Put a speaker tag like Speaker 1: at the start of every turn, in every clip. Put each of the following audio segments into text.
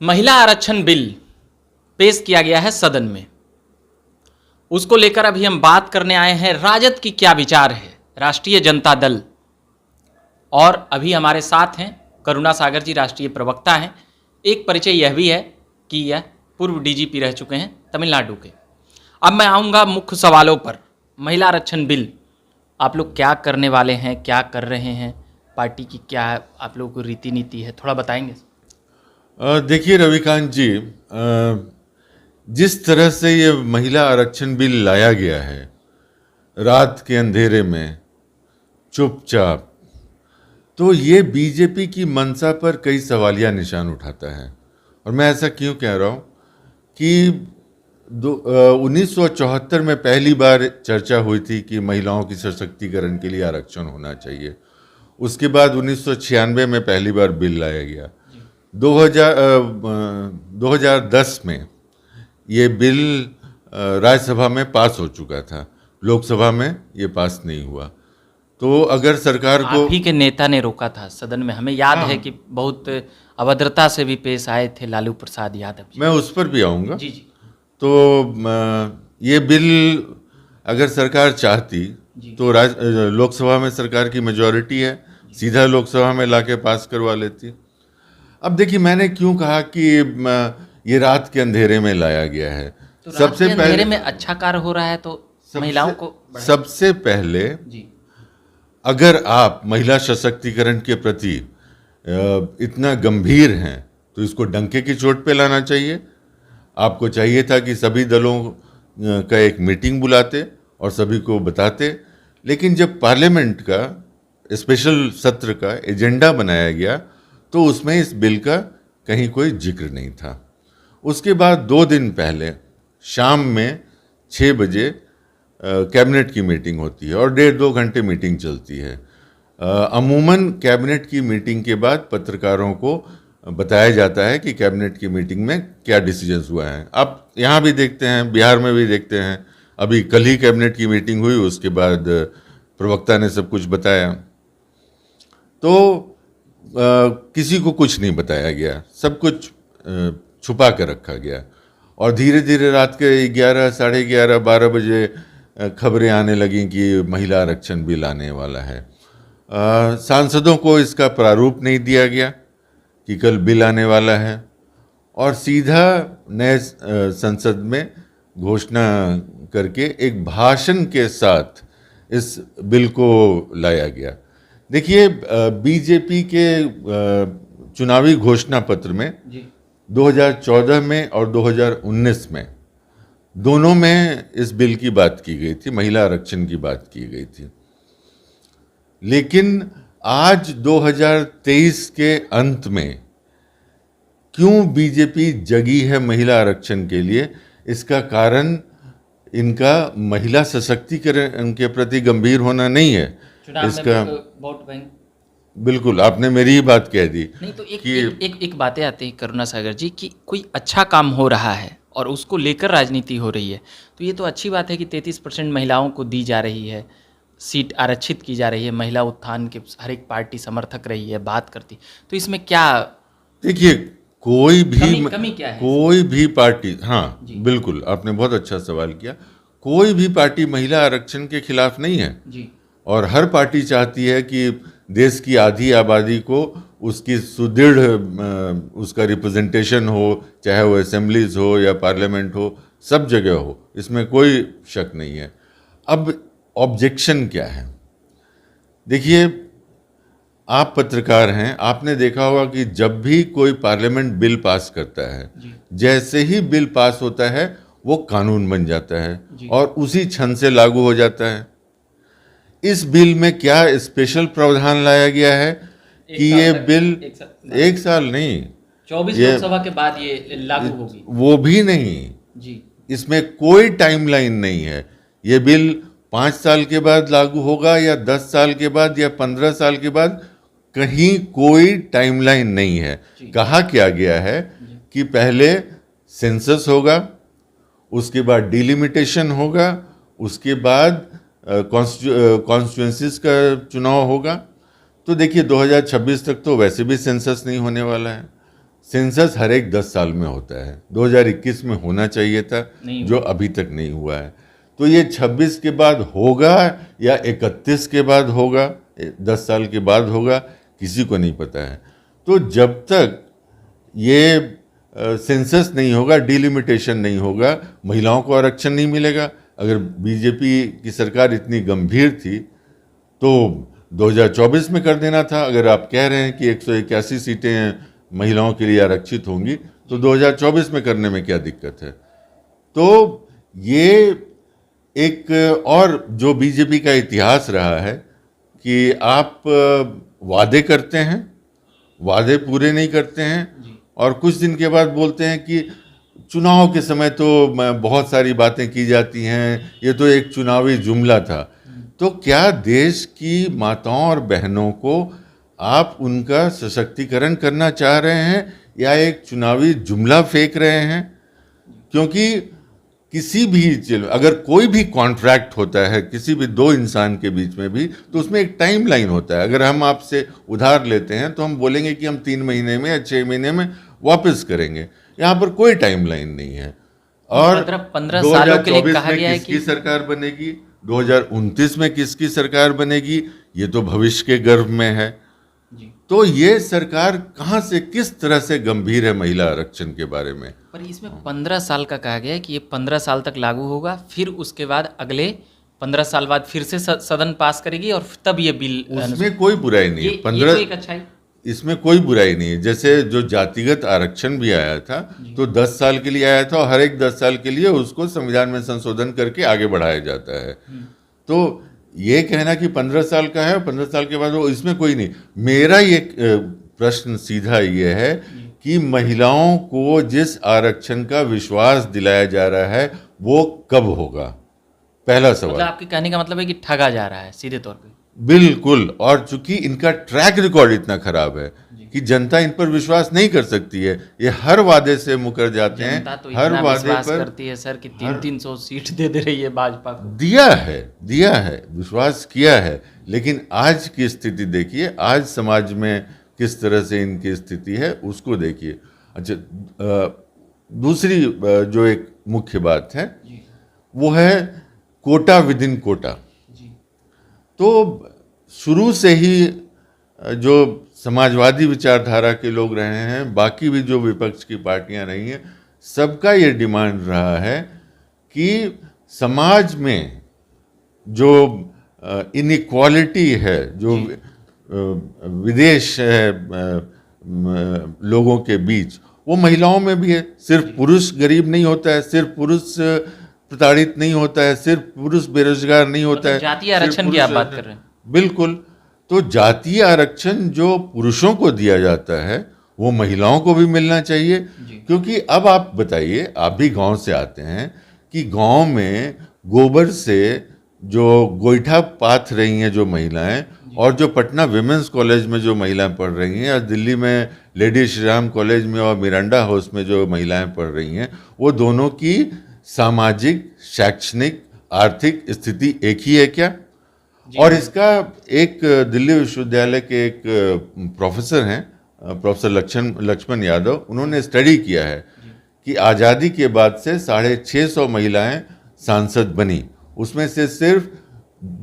Speaker 1: महिला आरक्षण बिल पेश किया गया है सदन में। उसको लेकर अभी हम बात करने आए हैं। राजद की क्या विचार है, राष्ट्रीय जनता दल। और अभी हमारे साथ हैं करुणा सागर जी, राष्ट्रीय प्रवक्ता हैं। एक परिचय यह भी है कि यह पूर्व डीजीपी रह चुके हैं तमिलनाडु के। अब मैं आऊँगा मुख्य सवालों पर। महिला आरक्षण बिल आप लोग क्या करने वाले हैं, क्या कर रहे हैं, पार्टी की क्या आप लोगों को रीति नीति है, थोड़ा बताएंगे?
Speaker 2: देखिए रविकांत जी, जिस तरह से ये महिला आरक्षण बिल लाया गया है रात के अंधेरे में चुपचाप, तो ये बीजेपी की मंशा पर कई सवालिया निशान उठाता है। और मैं ऐसा क्यों कह रहा हूँ कि 1974 में पहली बार चर्चा हुई थी कि महिलाओं की सशक्तिकरण के लिए आरक्षण होना चाहिए। उसके बाद 1996 में पहली बार बिल लाया गया। 2010 में ये बिल राज्यसभा में पास हो चुका था, लोकसभा में ये पास नहीं हुआ। तो अगर सरकार को,
Speaker 1: आप ही के नेता ने रोका था सदन में, हमें याद है कि बहुत अभद्रता से भी पेश आए थे लालू प्रसाद यादव जी।
Speaker 2: मैं उस पर भी आऊँगा।
Speaker 1: जी जी।
Speaker 2: तो ये बिल अगर सरकार चाहती तो लोकसभा में सरकार की मेजॉरिटी है, सीधा लोकसभा में लाके पास करवा लेती। अब देखिए, मैंने क्यों कहा कि ये रात के अंधेरे में लाया गया है।
Speaker 1: तो सबसे पहले अंधेरे में अच्छा कार्य हो रहा है तो महिलाओं को
Speaker 2: सबसे पहले
Speaker 1: जी,
Speaker 2: अगर आप महिला सशक्तिकरण के प्रति इतना गंभीर हैं तो इसको डंके की चोट पे लाना चाहिए। आपको चाहिए था कि सभी दलों का एक मीटिंग बुलाते और सभी को बताते। लेकिन जब पार्लियामेंट का स्पेशल सत्र का एजेंडा बनाया गया तो उसमें इस बिल का कहीं कोई जिक्र नहीं था। उसके बाद 2 दिन पहले शाम में 6 बजे कैबिनेट की मीटिंग होती है और 1.5-2 घंटे मीटिंग चलती है। अमूमन कैबिनेट की मीटिंग के बाद पत्रकारों को बताया जाता है कि कैबिनेट की मीटिंग में क्या डिसीजंस हुआ है। आप यहाँ भी देखते हैं, बिहार में भी देखते हैं। अभी कल ही कैबिनेट की मीटिंग हुई, उसके बाद प्रवक्ता ने सब कुछ बताया। तो किसी को कुछ नहीं बताया गया, सब कुछ छुपा कर रखा गया। और धीरे धीरे रात के 11, साढ़े 11, 12 बजे खबरें आने लगीं कि महिला आरक्षण बिल आने वाला है। सांसदों को इसका प्रारूप नहीं दिया गया कि कल बिल आने वाला है, और सीधा नए संसद में घोषणा करके एक भाषण के साथ इस बिल को लाया गया। देखिए, बीजेपी के चुनावी घोषणा पत्र में 2014 में और 2019 में दोनों में इस बिल की बात की गई थी, महिला आरक्षण की बात की गई थी। लेकिन आज 2023 के अंत में क्यों बीजेपी जगी है महिला आरक्षण के लिए, इसका कारण इनका महिला सशक्तिकरण के प्रति गंभीर होना नहीं है। इसका
Speaker 1: वोट बैंक,
Speaker 2: बिल्कुल आपने मेरी ही बात कह दी।
Speaker 1: नहीं तो एक बातें आती है करुणा सागर जी कि कोई अच्छा काम हो रहा है और उसको लेकर राजनीति हो रही है, तो ये तो अच्छी बात है कि 33% महिलाओं को दी जा रही है, सीट आरक्षित की जा रही है, महिला उत्थान के हर एक पार्टी समर्थक रही है, बात करती। तो इसमें क्या,
Speaker 2: देखिए, कोई भी
Speaker 1: कमी क्या है?
Speaker 2: कोई भी पार्टी, हाँ बिल्कुल आपने बहुत अच्छा सवाल किया। कोई भी पार्टी महिला आरक्षण के खिलाफ नहीं है
Speaker 1: जी।
Speaker 2: और हर पार्टी चाहती है कि देश की आधी आबादी को उसकी सुदृढ़ उसका रिप्रेजेंटेशन हो, चाहे वो असेंबलीज हो या पार्लियामेंट हो, सब जगह हो, इसमें कोई शक नहीं है। अब ऑब्जेक्शन क्या है? देखिए, आप पत्रकार हैं, आपने देखा होगा कि जब भी कोई पार्लियामेंट बिल पास करता है, जैसे ही बिल पास होता है वो कानून बन जाता है और उसी क्षण से लागू हो जाता है। इस बिल में क्या स्पेशल प्रावधान लाया गया है कि ये बिल एक साल नहीं,
Speaker 1: 24 लोकसभा के बाद ये लागू होगी,
Speaker 2: वो भी नहीं
Speaker 1: जी।
Speaker 2: इसमें कोई टाइमलाइन नहीं है। ये बिल 5 साल के बाद लागू होगा या 10 साल के बाद या 15 साल के बाद, कहीं कोई टाइमलाइन नहीं है। कहा क्या गया है कि पहले सेंसस होगा, उसके बाद डिलिमिटेशन होगा, उसके बाद कॉन्स्टिट्यूएंसीज का चुनाव होगा। तो देखिए 2026 तक तो वैसे भी सेंसस नहीं होने वाला है। सेंसस हर एक 10 साल में होता है, 2021 में होना चाहिए था,
Speaker 1: नहीं
Speaker 2: जो अभी तक नहीं हुआ है। तो ये 26 के बाद होगा या 31 के बाद होगा, 10 साल के बाद होगा, किसी को नहीं पता है। तो जब तक ये सेंसस नहीं होगा, डिलिमिटेशन नहीं होगा, महिलाओं को आरक्षण नहीं मिलेगा। अगर बीजेपी की सरकार इतनी गंभीर थी तो 2024 में कर देना था। अगर आप कह रहे हैं कि 181 सीटें महिलाओं के लिए आरक्षित होंगी तो 2024 में करने में क्या दिक्कत है। तो ये एक और जो बीजेपी का इतिहास रहा है कि आप वादे करते हैं, वादे पूरे नहीं करते हैं और कुछ दिन के बाद बोलते हैं कि चुनाव के समय तो बहुत सारी बातें की जाती हैं, ये तो एक चुनावी जुमला था। तो क्या देश की माताओं और बहनों को आप उनका सशक्तिकरण करना चाह रहे हैं या एक चुनावी जुमला फेंक रहे हैं? क्योंकि किसी भी अगर कोई भी कॉन्ट्रैक्ट होता है किसी भी दो इंसान के बीच में भी, तो उसमें एक टाइम लाइन होता है। अगर हम आपसे उधार लेते हैं तो हम बोलेंगे कि हम 3 महीने में या 6 महीने में वापस करेंगे। यहाँ पर कोई टाइम लाइन नहीं है। और
Speaker 1: 15 सालों के लिए कहा गया है
Speaker 2: किसकी सरकार बनेगी, 2029 में किसकी सरकार बनेगी, ये तो भविष्य के गर्भ में है। तो ये सरकार कहाँ से, किस तरह से गंभीर है महिला आरक्षण के बारे में?
Speaker 1: पर इसमें 15 साल का कहा गया है कि ये 15 साल तक लागू होगा, फिर उसके बाद अगले 15 साल बाद फिर से सदन पास करेगी और तब ये बिल।
Speaker 2: उसमें कोई बुराई नहीं है।
Speaker 1: 15 एक अच्छाई,
Speaker 2: इसमें कोई बुराई नहीं है। जैसे जो जातिगत आरक्षण भी आया था तो 10 साल के लिए आया था और हर एक 10 साल के लिए उसको संविधान में संशोधन करके आगे बढ़ाया जाता है। तो ये कहना कि 15 साल का है और 15 साल के बाद वो, इसमें कोई नहीं। मेरा ये प्रश्न सीधा ये है कि महिलाओं को जिस आरक्षण का विश्वास दिलाया जा रहा है वो कब होगा, पहला सवाल।
Speaker 1: मतलब आपके कहने का मतलब है कि ठगा जा रहा है सीधे तौर पे।
Speaker 2: बिल्कुल। और चूंकि इनका ट्रैक रिकॉर्ड इतना खराब है कि जनता इन पर विश्वास नहीं कर सकती है। ये हर वादे से मुकर जाते हैं।
Speaker 1: तो
Speaker 2: हर वादे
Speaker 1: विश्वास
Speaker 2: पर
Speaker 1: करती है सर कि 300 सीट दे रही है भाजपा को।
Speaker 2: दिया है, विश्वास किया है। लेकिन आज की स्थिति देखिए, आज समाज में किस तरह से इनकी स्थिति है उसको देखिए। अच्छा, दूसरी जो एक मुख्य बात है वो है कोटा विद इन कोटा। तो शुरू से ही जो समाजवादी विचारधारा के लोग रहे हैं, बाकी भी जो विपक्ष की पार्टियां रही हैं, सबका ये डिमांड रहा है कि समाज में जो इनइक्वालिटी है, जो विदेश है लोगों के बीच, वो महिलाओं में भी है। सिर्फ पुरुष गरीब नहीं होता है, सिर्फ पुरुष प्रताड़ित नहीं होता है, सिर्फ पुरुष बेरोजगार नहीं होता है।
Speaker 1: जातीय आरक्षण की आप बात कर रहे हैं।
Speaker 2: बिल्कुल। तो जातीय आरक्षण जो पुरुषों को दिया जाता है वो महिलाओं को भी मिलना चाहिए। क्योंकि अब आप बताइए, आप भी गांव से आते हैं, कि गांव में गोबर से जो गोईठा पाथ रही हैं जो महिलाएं, और जो पटना विमेंस कॉलेज में जो महिलाएं पढ़ रही हैं, या दिल्ली में लेडी श्री राम कॉलेज में और मिरांडा हाउस में जो महिलाएं पढ़ रही हैं, वो दोनों की सामाजिक, शैक्षणिक, आर्थिक स्थिति एक ही है क्या? और इसका एक दिल्ली विश्वविद्यालय के एक प्रोफेसर हैं, प्रोफेसर लक्ष्मण यादव, उन्होंने स्टडी किया है कि आज़ादी के बाद से 650 महिलाएं सांसद बनी। उसमें से सिर्फ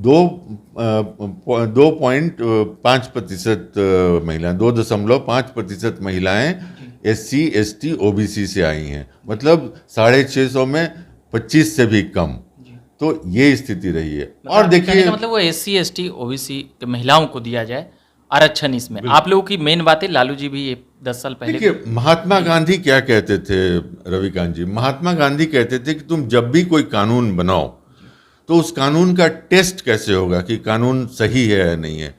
Speaker 2: 2.5% महिलाएं, 2.5% महिलाएं SC, ST, OBC से आई हैं। मतलब 650 में 25 से भी कम। तो ये स्थिति रही है। और देखिए,
Speaker 1: मतलब वो SC, ST, OBC के महिलाओं को दिया जाए आरक्षण। इसमें आप लोगों की मेन बात है, लालू जी भी 10 साल पहले।
Speaker 2: देखिए, महात्मा गांधी क्या कहते थे रविकांत जी? महात्मा गांधी कहते थे कि तुम जब भी कोई कानून बनाओ तो उस कानून का टेस्ट कैसे होगा कि कानून सही है या नहीं है।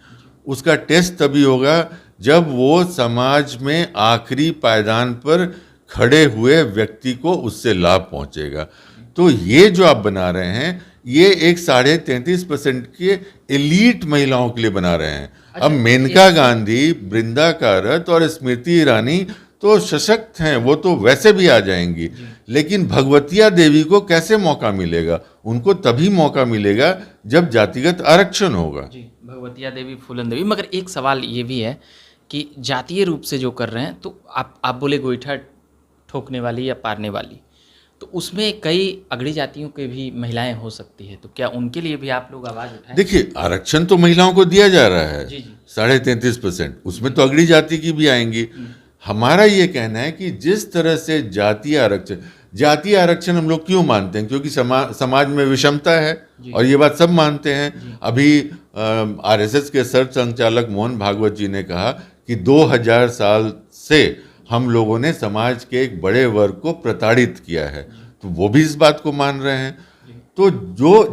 Speaker 2: उसका टेस्ट तभी होगा जब वो समाज में आखिरी पायदान पर खड़े हुए व्यक्ति को उससे लाभ पहुंचेगा। तो ये जो आप बना रहे हैं, ये एक 33.5% के एलीट महिलाओं के लिए बना रहे हैं। अब मेनका गांधी, बृंदा कारत और स्मृति ईरानी तो सशक्त हैं, वो तो वैसे भी आ जाएंगी। लेकिन भगवतिया देवी को कैसे मौका मिलेगा? उनको तभी मौका मिलेगा जब जातिगत आरक्षण होगा।
Speaker 1: भगवतिया देवी, फूलन देवी। मगर एक सवाल ये भी है कि जातीय रूप से जो कर रहे हैं, तो आप बोले गोईठा ठोकने वाली या पारने वाली, तो उसमें कई अगड़ी जातियों के भी महिलाएं हो सकती है, तो क्या उनके लिए भी आप लोग आवाज़ उठाएं?
Speaker 2: देखिए, आरक्षण तो महिलाओं को दिया जा रहा है,
Speaker 1: जी जी
Speaker 2: 33.5%, उसमें तो अगड़ी जाति की भी आएंगी। हमारा ये कहना है कि जिस तरह से जातीय आरक्षण हम लोग क्यों मानते हैं, क्योंकि समाज में विषमता है, और ये बात सब मानते हैं। अभी आरएसएस के सर्च संचालक मोहन भागवत जी ने कहा कि 2000 साल से हम लोगों ने समाज के एक बड़े वर्ग को प्रताड़ित किया है, तो वो भी इस बात को मान रहे हैं। तो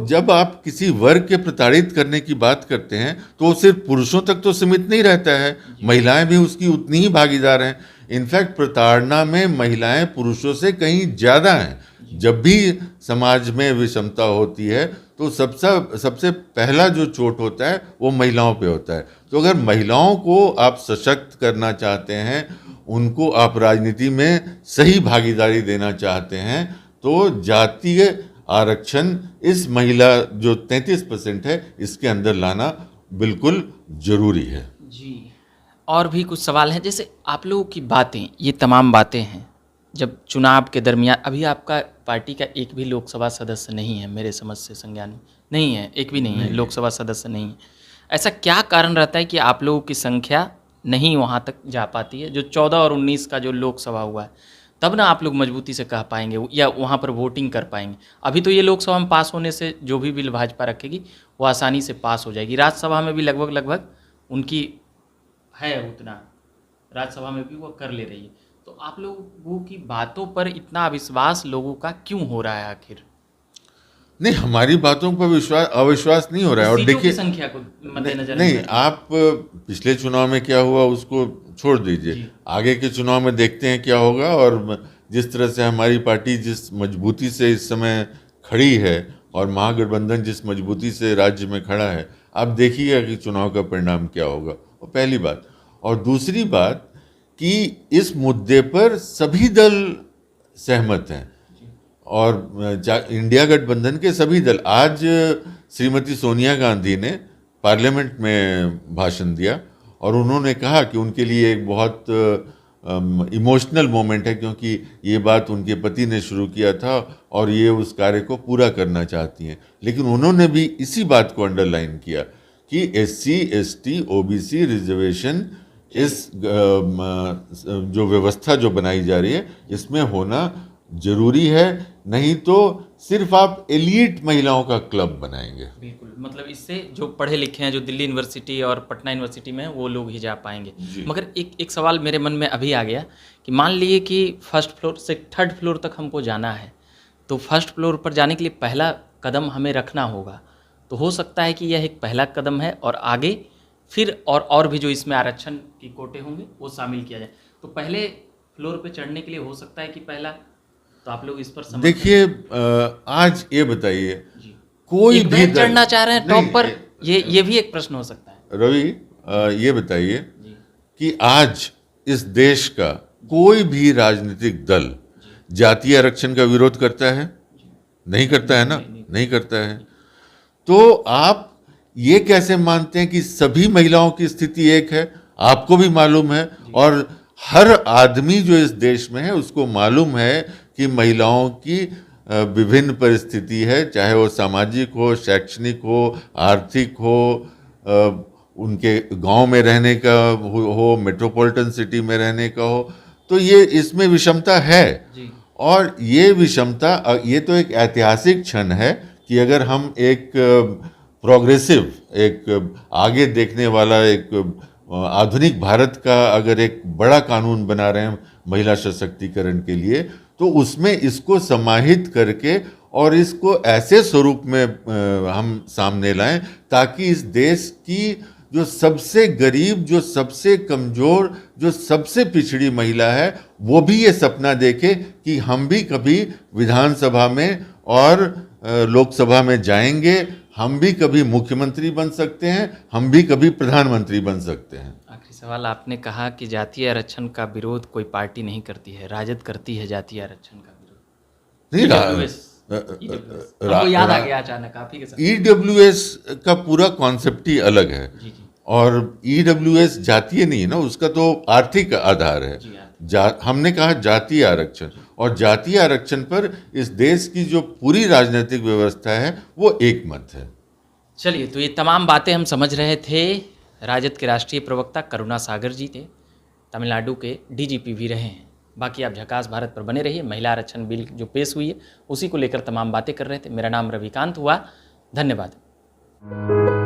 Speaker 2: जब आप किसी वर्ग के प्रताड़ित करने की बात करते हैं, तो वो सिर्फ पुरुषों तक तो सीमित नहीं रहता है, महिलाएं भी उसकी उतनी ही भागीदार हैं। इनफैक्ट प्रताड़ना में महिलाएं पुरुषों से कहीं ज़्यादा हैं। जब भी समाज में विषमता होती है, तो सबसे पहला जो चोट होता है वो महिलाओं पे होता है। तो अगर महिलाओं को आप सशक्त करना चाहते हैं, उनको आप राजनीति में सही भागीदारी देना चाहते हैं, तो जातीय आरक्षण इस महिला जो 33% है, इसके अंदर लाना बिल्कुल जरूरी है।
Speaker 1: जी, और भी कुछ सवाल हैं। जैसे आप लोगों की बातें, ये तमाम बातें हैं, जब चुनाव के दरमियान, अभी आपका पार्टी का एक भी लोकसभा सदस्य नहीं है मेरे समझ से, संज्ञान में नहीं है, एक भी नहीं है लोकसभा सदस्य नहीं है। ऐसा क्या कारण रहता है कि आप लोगों की संख्या नहीं वहाँ तक जा पाती है? जो 14 और 19 का जो लोकसभा हुआ है, तब ना आप लोग मजबूती से कह पाएंगे या वहाँ पर वोटिंग कर पाएंगे। अभी तो ये लोकसभा में पास होने से जो भी बिल भाजपा रखेगी वो आसानी से पास हो जाएगी। राज्यसभा में भी लगभग उनकी है उतना, राज्यसभा में भी वो कर ले रही है। तो आप लोगों की बातों पर इतना अविश्वास लोगों का क्यों हो रहा है आखिर?
Speaker 2: नहीं, हमारी बातों पर अविश्वास नहीं हो रहा है। और देखिए,
Speaker 1: संख्या को मद्देनजर
Speaker 2: नहीं, आप पिछले चुनाव में क्या हुआ उसको छोड़ दीजिए, आगे के चुनाव में देखते हैं क्या होगा। और जिस तरह से हमारी पार्टी जिस मजबूती से इस समय खड़ी है, और महागठबंधन जिस मजबूती से राज्य में खड़ा है, आप देखिएगा कि चुनाव का परिणाम क्या होगा। और पहली बात, और दूसरी बात कि इस मुद्दे पर सभी दल सहमत हैं, और इंडिया गठबंधन के सभी दल। आज श्रीमती सोनिया गांधी ने पार्लियामेंट में भाषण दिया, और उन्होंने कहा कि उनके लिए एक बहुत इमोशनल मोमेंट है, क्योंकि ये बात उनके पति ने शुरू किया था और ये उस कार्य को पूरा करना चाहती हैं। लेकिन उन्होंने भी इसी बात को अंडरलाइन किया कि SC ST OBC रिजर्वेशन, इस जो व्यवस्था जो बनाई जा रही है, इसमें होना जरूरी है, नहीं तो सिर्फ आप एलीट महिलाओं का क्लब बनाएंगे।
Speaker 1: बिल्कुल, मतलब इससे जो पढ़े लिखे हैं, जो दिल्ली यूनिवर्सिटी और पटना यूनिवर्सिटी में, वो लोग ही जा पाएंगे। मगर एक सवाल मेरे मन में अभी आ गया कि मान लीजिए कि फर्स्ट फ्लोर से थर्ड फ्लोर तक हमको जाना है, तो फर्स्ट फ्लोर पर जाने के लिए पहला कदम हमें रखना होगा। तो हो सकता है कि यह एक पहला कदम है, और आगे फिर और भी जो इसमें आरक्षण की कोटे होंगे वो शामिल किया जाए। तो पहले फ्लोर पे चढ़ने के लिए हो सकता है कि पहला, तो आप लोग इस पर समझ।
Speaker 2: देखिए, आज ये बताइए, कोई भी
Speaker 1: चढ़ना चाह रहे हैं टॉप पर, ये भी एक प्रश्न हो सकता है।
Speaker 2: रवि, ये बताइए कि आज इस देश का कोई भी राजनीतिक दल जातीय आरक्षण का विरोध करता है? नहीं करता है ना, नहीं करता है। तो आप ये कैसे मानते हैं कि सभी महिलाओं की स्थिति एक है? आपको भी मालूम है, और हर आदमी जो इस देश में है उसको मालूम है कि महिलाओं की विभिन्न परिस्थिति है, चाहे वो सामाजिक हो, शैक्षणिक हो, आर्थिक हो, उनके गांव में रहने का हो, मेट्रोपॉलिटन सिटी में रहने का हो। तो ये इसमें विषमता है जी। और ये विषमता, ये तो एक ऐतिहासिक क्षण है कि अगर हम एक प्रोग्रेसिव, एक आगे देखने वाला, एक आधुनिक भारत का अगर एक बड़ा कानून बना रहे हैं महिला सशक्तिकरण के लिए, तो उसमें इसको समाहित करके और इसको ऐसे स्वरूप में हम सामने लाएं ताकि इस देश की जो सबसे गरीब, जो सबसे कमज़ोर, जो सबसे पिछड़ी महिला है, वो भी ये सपना देखे कि हम भी कभी विधानसभा में और लोकसभा में जाएंगे, हम भी कभी मुख्यमंत्री बन सकते हैं, हम भी कभी प्रधानमंत्री बन सकते हैं।
Speaker 1: आखिरी सवाल, आपने कहा कि जातीय आरक्षण का विरोध कोई पार्टी नहीं करती है, राजद करती है जातीय आरक्षण का विरोध।
Speaker 2: नहीं,
Speaker 1: याद आ गया अचानक आप ही के साथ।
Speaker 2: EWS का पूरा कॉन्सेप्ट ही अलग है। और ईडब्ल्यूएस जातीय नहीं है ना, उसका तो आर्थिक आधार है। हमने कहा जातीय आरक्षण, और जातीय आरक्षण पर इस देश की जो पूरी राजनीतिक व्यवस्था है वो एक मत है।
Speaker 1: चलिए, तो ये तमाम बातें हम समझ रहे थे। राजद के राष्ट्रीय प्रवक्ता करुणा सागर जी थे, तमिलनाडु के डीजीपी भी रहे हैं। बाकी आप झकास भारत पर बने रहिए। महिला आरक्षण बिल जो पेश हुई है उसी को लेकर तमाम बातें कर रहे थे। मेरा नाम रविकांत हुआ। धन्यवाद।